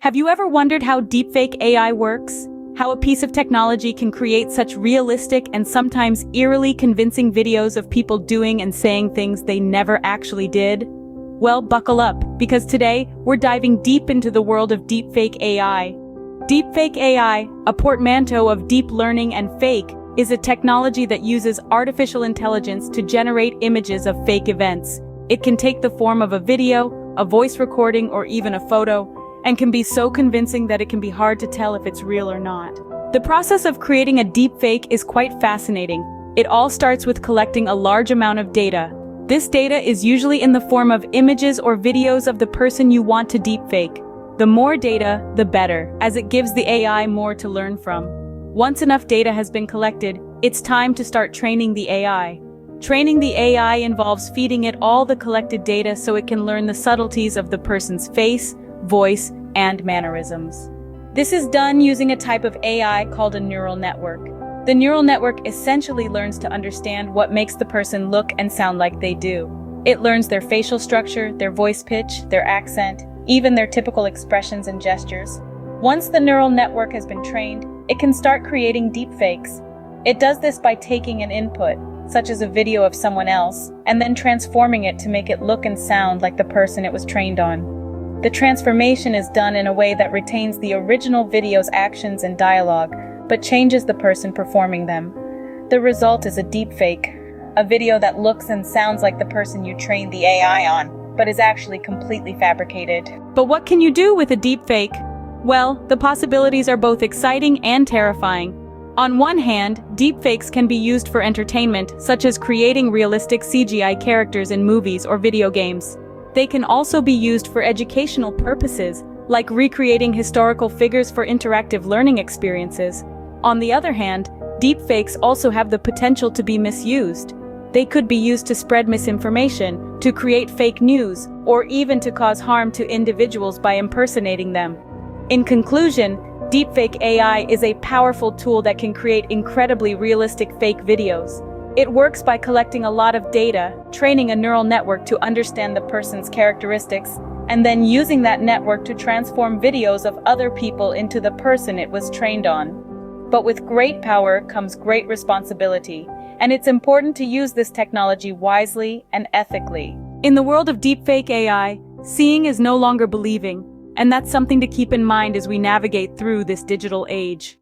Have you ever wondered how deepfake AI works? How a piece of technology can create such realistic and sometimes eerily convincing videos of people doing and saying things they never actually did? Well, buckle up, because today, we're diving deep into the world of deepfake AI. Deepfake AI, a portmanteau of deep learning and fake, is a technology that uses artificial intelligence to generate images of fake events. It can take the form of a video, a voice recording, or even a photo, and can be so convincing that it can be hard to tell if it's real or not. The process of creating a deepfake is quite fascinating. It all starts with collecting a large amount of data. This data is usually in the form of images or videos of the person you want to deepfake. The more data, the better, as it gives the AI more to learn from. Once enough data has been collected, it's time to start training the AI. Training the AI involves feeding it all the collected data so it can learn the subtleties of the person's face, voice, and mannerisms. This is done using a type of AI called a neural network. The neural network essentially learns to understand what makes the person look and sound like they do. It learns their facial structure, their voice pitch, their accent, even their typical expressions and gestures. Once the neural network has been trained, it can start creating deepfakes. It does this by taking an input, such as a video of someone else, and then transforming it to make it look and sound like the person it was trained on. The transformation is done in a way that retains the original video's actions and dialogue, but changes the person performing them. The result is a deepfake, a video that looks and sounds like the person you trained the AI on, but is actually completely fabricated. But what can you do with a deepfake? Well, the possibilities are both exciting and terrifying. On one hand, deepfakes can be used for entertainment, such as creating realistic CGI characters in movies or video games. They can also be used for educational purposes, like recreating historical figures for interactive learning experiences. On the other hand, deepfakes also have the potential to be misused. They could be used to spread misinformation, to create fake news, or even to cause harm to individuals by impersonating them. In conclusion, deepfake AI is a powerful tool that can create incredibly realistic fake videos. It works by collecting a lot of data, training a neural network to understand the person's characteristics, and then using that network to transform videos of other people into the person it was trained on. But with great power comes great responsibility, and it's important to use this technology wisely and ethically. In the world of deepfake AI, seeing is no longer believing, and that's something to keep in mind as we navigate through this digital age.